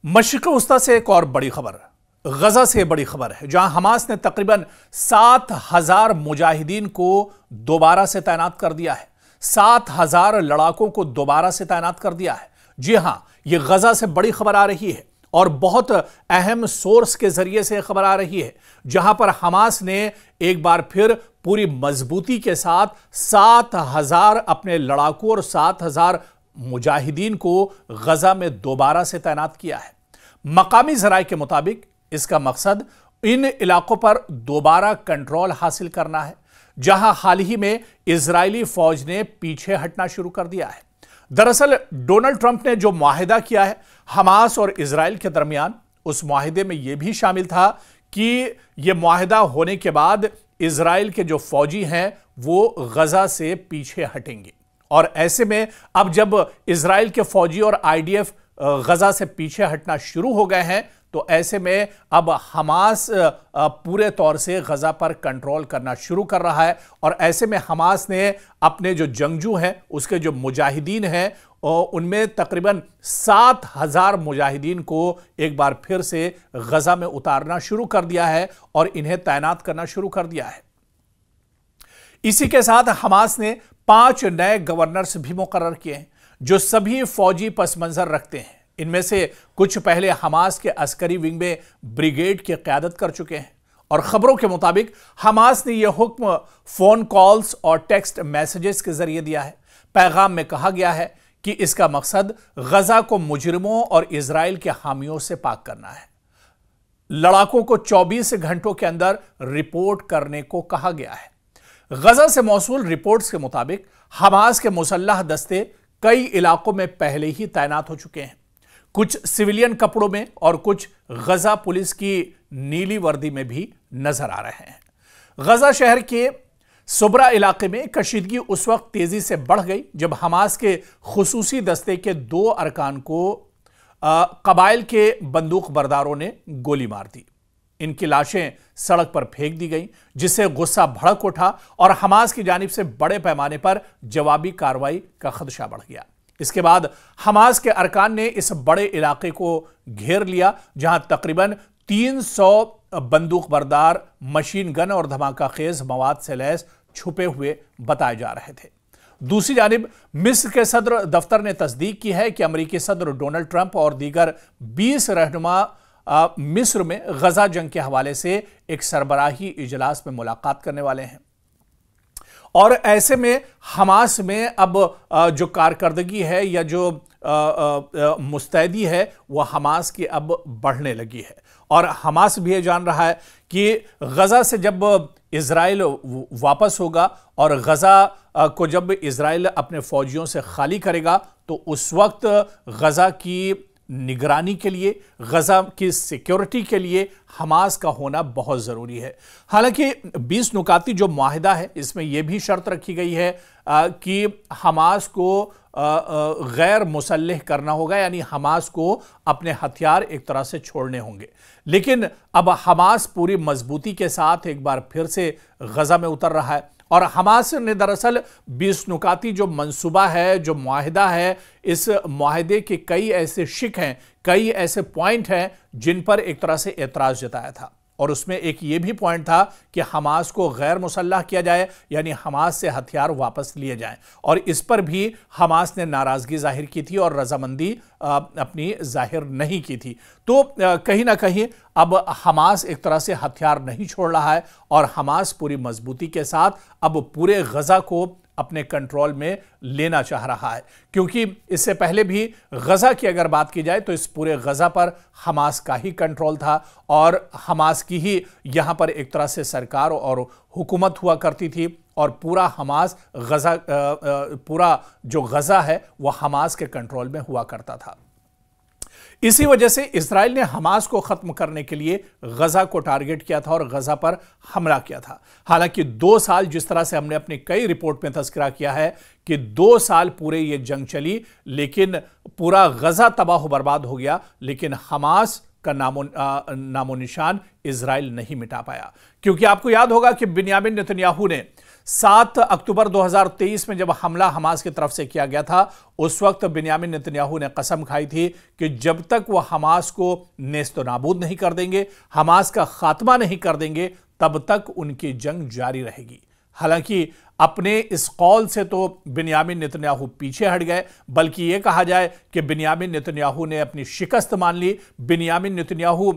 मशरिक़ वस्ता से एक और बड़ी खबर, गजा से बड़ी खबर है, जहां हमास ने तकरीबन 7,000 मुजाहिदीन को दोबारा से तैनात कर दिया है। 7,000 लड़ाकों को दोबारा से तैनात कर दिया है। जी हां, यह गजा से बड़ी खबर आ रही है और बहुत अहम सोर्स के जरिए से खबर आ रही है, जहां पर हमास ने एक बार फिर पूरी मजबूती के साथ 7,000 अपने लड़ाकों और 7,000 मुजाहिदीन को गजा में दोबारा से तैनात किया है। मकामी जराये के मुताबिक इसका मकसद इन इलाकों पर दोबारा कंट्रोल हासिल करना है, जहां हाल ही में इजरायली फौज ने पीछे हटना शुरू कर दिया है। दरअसल डोनाल्ड ट्रंप ने जो मुआहिदा किया है हमास और इजराइल के दरमियान, उस मुआहिदे में यह भी शामिल था कि यह मुआहिदा होने के बाद इजराइल के जो फौजी हैं वो गजा से पीछे हटेंगे। और ऐसे में अब जब इजराइल के फौजी और आईडीएफ गजा से पीछे हटना शुरू हो गए हैं, तो ऐसे में अब हमास पूरे तौर से गजा पर कंट्रोल करना शुरू कर रहा है। और ऐसे में हमास ने अपने जो जंगजू हैं, उसके जो मुजाहिदीन हैं, उनमें तकरीबन 7,000 मुजाहिदीन को एक बार फिर से गजा में उतारना शुरू कर दिया है और इन्हें तैनात करना शुरू कर दिया है। इसी के साथ हमास ने 5 नए गवर्नर्स भी मुकर्रर किए हैं, जो सभी फौजी पस मंजर रखते हैं। इनमें से कुछ पहले हमास के अस्करी विंग में ब्रिगेड की क़यादत कर चुके हैं। और खबरों के मुताबिक हमास ने यह हुक्म फोन कॉल्स और टेक्स्ट मैसेजेस के जरिए दिया है। पैगाम में कहा गया है कि इसका मकसद गजा को मुजरिमों और इजराइल के हामियों से पाक करना है। लड़ाकों को 24 घंटों के अंदर रिपोर्ट करने को कहा गया है। गजा से मौसूल रिपोर्ट्स के मुताबिक हमास के मुसल्लह दस्ते कई इलाकों में पहले ही तैनात हो चुके हैं, कुछ सिविलियन कपड़ों में और कुछ गजा पुलिस की नीली वर्दी में भी नजर आ रहे हैं। गजा शहर के सुबरा इलाके में कशीदगी उस वक्त तेजी से बढ़ गई जब हमास के खुसूसी दस्ते के 2 अरकान को कबाइल के बंदूक बरदारों ने गोली मार दी। इनकी लाशें सड़क पर फेंक दी गईं, जिससे गुस्सा भड़क उठा और हमास की जानिब से बड़े पैमाने पर जवाबी कार्रवाई का खदशा बढ़ गया। इसके बाद हमास के अरकान ने इस बड़े इलाके को घेर लिया, जहां तकरीबन 300 बंदूक बरदार, मशीन गन और धमाका खेज मवाद से लैस छुपे हुए बताए जा रहे थे। दूसरी जानिब मिस्र के सदर दफ्तर ने तस्दीक की है कि अमेरिकी सदर डोनाल्ड ट्रंप और दीगर 20 रहनुमा मिस्र में गजा जंग के हवाले से एक सरबराही इजलास में मुलाकात करने वाले हैं। और ऐसे में हमास में अब जो कारकर्दगी है या जो मुस्तैदी है वह हमास की अब बढ़ने लगी है। और हमास भी ये जान रहा है कि गजा से जब इजराइल वापस होगा और गजा को जब इजराइल अपने फौजियों से खाली करेगा, तो उस वक्त गजा की निगरानी के लिए, गजा की सिक्योरिटी के लिए हमास का होना बहुत ज़रूरी है। हालांकि 20 नुकाती जो मुआहिदा है, इसमें यह भी शर्त रखी गई है कि हमास को गैर मुसल्लह करना होगा, यानी हमास को अपने हथियार एक तरह से छोड़ने होंगे। लेकिन अब हमास पूरी मजबूती के साथ एक बार फिर से गजा में उतर रहा है। और हमास ने दरअसल 20 नुकाती जो मंसूबा है, जो मुआहिदा है, इस मुआहिदे के कई ऐसे शिक हैं, कई ऐसे पॉइंट हैं जिन पर एक तरह से एतराज़ जताया था। और उसमें एक ये भी पॉइंट था कि हमास को गैर मुसल्लह किया जाए, यानी हमास से हथियार वापस लिए जाएं। और इस पर भी हमास ने नाराज़गी जाहिर की थी और रजामंदी अपनी जाहिर नहीं की थी। तो कहीं ना कहीं अब हमास एक तरह से हथियार नहीं छोड़ रहा है और हमास पूरी मजबूती के साथ अब पूरे गजा को अपने कंट्रोल में लेना चाह रहा है। क्योंकि इससे पहले भी गजा की अगर बात की जाए तो इस पूरे गजा पर हमास का ही कंट्रोल था और हमास की ही यहां पर एक तरह से सरकार और हुकूमत हुआ करती थी। और पूरा हमास गजा, पूरा जो गजा है वह हमास के कंट्रोल में हुआ करता था। इसी वजह से इजराइल ने हमास को खत्म करने के लिए गजा को टारगेट किया था और गजा पर हमला किया था। हालांकि 2 साल, जिस तरह से हमने अपनी कई रिपोर्ट में तस्करा किया है कि 2 साल पूरे ये जंग चली, लेकिन पूरा गजा तबाह बर्बाद हो गया, लेकिन हमास का नामो निशान इजराइल नहीं मिटा पाया। क्योंकि आपको याद होगा कि बिन्यामिन नेतन्याहू ने 7 अक्टूबर 2023 में जब हमला हमास की तरफ से किया गया था, उस वक्त बिन्यामिन नेतन्याहू ने कसम खाई थी कि जब तक वह हमास को नेस्तनाबूद नहीं कर देंगे, हमास का खात्मा नहीं कर देंगे, तब तक उनकी जंग जारी रहेगी। हालांकि अपने इस कौल से तो बिन्यामिन नेतन्याहू पीछे हट गए, बल्कि यह कहा जाए कि बिन्यामिन नेतन्याहू ने अपनी शिकस्त मान ली। बिन्यामिन नेतन्याहू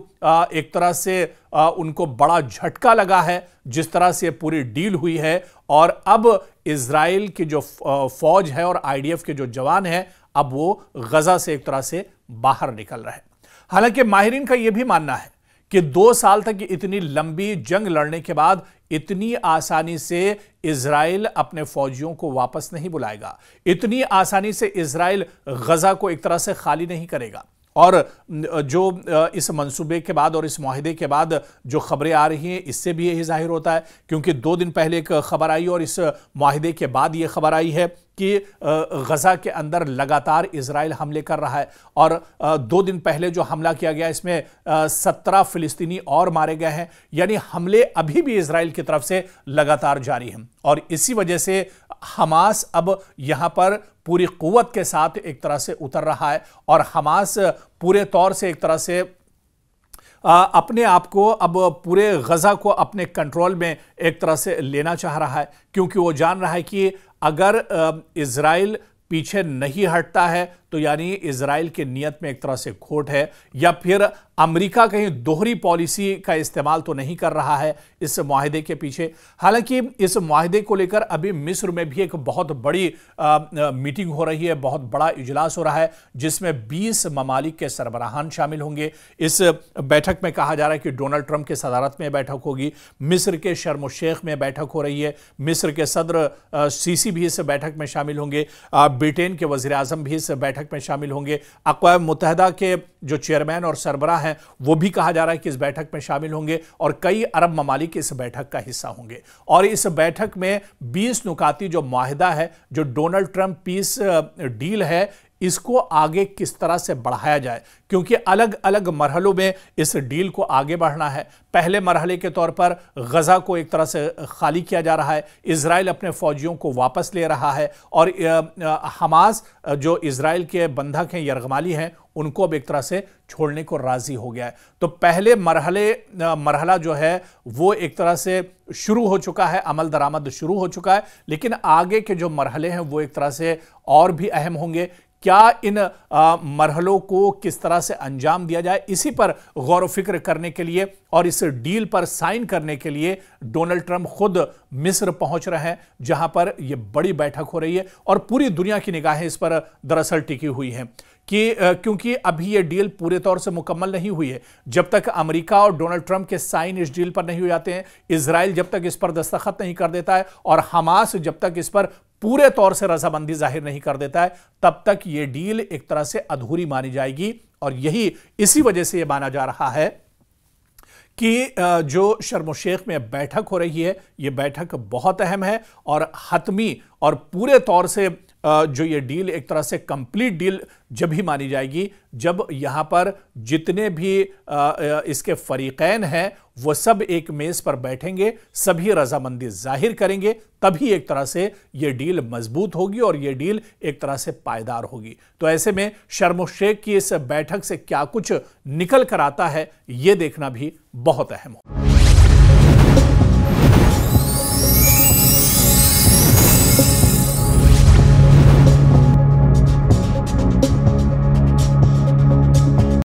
एक तरह से उनको बड़ा झटका लगा है जिस तरह से पूरी डील हुई है, और अब इजराइल की जो फौज है और आईडीएफ के जो जवान हैं, अब वो गजा से एक तरह से बाहर निकल रहे हैं। हालांकि माहिरीन का यह भी मानना है कि 2 साल तक इतनी लंबी जंग लड़ने के बाद इतनी आसानी से इजराइल अपने फौजियों को वापस नहीं बुलाएगा, इतनी आसानी से इजराइल गजा को एक तरह से खाली नहीं करेगा। और जो इस मंसूबे के बाद और इस मुआहिदे के बाद जो खबरें आ रही हैं, इससे भी यही जाहिर होता है, क्योंकि 2 दिन पहले एक खबर आई और इस मुआहिदे के बाद यह खबर आई है कि गजा के अंदर लगातार इजराइल हमले कर रहा है। और 2 दिन पहले जो हमला किया गया, इसमें 17 फिलिस्तीनी और मारे गए हैं। यानी हमले अभी भी इजराइल की तरफ से लगातार जारी हैं, और इसी वजह से हमास अब यहां पर पूरी कुव्वत के साथ एक तरह से उतर रहा है, और हमास पूरे तौर से एक तरह से अपने आप को अब पूरे गजा को अपने कंट्रोल में एक तरह से लेना चाह रहा है, क्योंकि वो जान रहा है कि अगर इजराइल पीछे नहीं हटता है तो यानी इजराइल की नीयत में एक तरह से खोट है, या फिर अमेरिका कहीं दोहरी पॉलिसी का इस्तेमाल तो नहीं कर रहा है इस मुआहिदे के पीछे। हालांकि इस मुआहिदे को लेकर अभी मिस्र में भी एक बहुत बड़ी मीटिंग हो रही है, बहुत बड़ा इजलास हो रहा है, जिसमें 20 ममालिक के सरबराहान शामिल होंगे। इस बैठक में कहा जा रहा है कि डोनाल्ड ट्रंप की सदारत में बैठक होगी, मिस्र के शर्म शेख में बैठक हो रही है, मिस्र के सदर सीसी भी इस बैठक में शामिल होंगे, ब्रिटेन के वजीर आजम भी इस बैठक में शामिल होंगे, अक़वाम मुत्तहिदा के जो चेयरमैन और सरबराह हैं वो भी कहा जा रहा है कि इस बैठक में शामिल होंगे, और कई अरब ममालिक इस बैठक का हिस्सा होंगे। और इस बैठक में 20 नुकाती जो मुआहिदा है, जो डोनाल्ड ट्रंप पीस डील है, इसको आगे किस तरह से बढ़ाया जाए, क्योंकि अलग अलग मरहलों में इस डील को आगे बढ़ना है। पहले मरहले के तौर पर गजा को एक तरह से खाली किया जा रहा है, इजराइल अपने फौजियों को वापस ले रहा है, और हमास जो इजराइल के बंधक हैं, यरगमाली हैं, उनको अब एक तरह से छोड़ने को राजी हो गया है। तो पहले मरहला जो है वो एक तरह से शुरू हो चुका है, अमल दरामद शुरू हो चुका है, लेकिन आगे के जो मरहले हैं वो एक तरह से और भी अहम होंगे। क्या इन मरहलों को किस तरह से अंजाम दिया जाए, इसी पर गौर फिक्र करने के लिए और इस डील पर साइन करने के लिए डोनाल्ड ट्रंप खुद मिस्र पहुंच रहे हैं, जहां पर यह बड़ी बैठक हो रही है, और पूरी दुनिया की निगाहें इस पर दरअसल टिकी हुई हैं कि क्योंकि अभी यह डील पूरे तौर से मुकम्मल नहीं हुई है। जब तक अमेरिका और डोनाल्ड ट्रंप के साइन इस डील पर नहीं हो जाते हैं, इजराइल जब तक इस पर दस्तखत नहीं कर देता है, और हमास जब तक इस पर पूरे तौर से रजामंदी जाहिर नहीं कर देता है, तब तक यह डील एक तरह से अधूरी मानी जाएगी। और इसी वजह से यह माना जा रहा है कि जो शर्म शेख में बैठक हो रही है, यह बैठक बहुत अहम है, और हतमी और पूरे तौर से जो ये डील एक तरह से कंप्लीट डील जब ही मानी जाएगी, जब यहां पर जितने भी इसके फरीकैन हैं वो सब एक मेज पर बैठेंगे, सभी रजामंदी जाहिर करेंगे, तभी एक तरह से ये डील मजबूत होगी और ये डील एक तरह से पायदार होगी। तो ऐसे में शर्म शेख की इस बैठक से क्या कुछ निकल कर आता है, ये देखना भी बहुत अहम हो।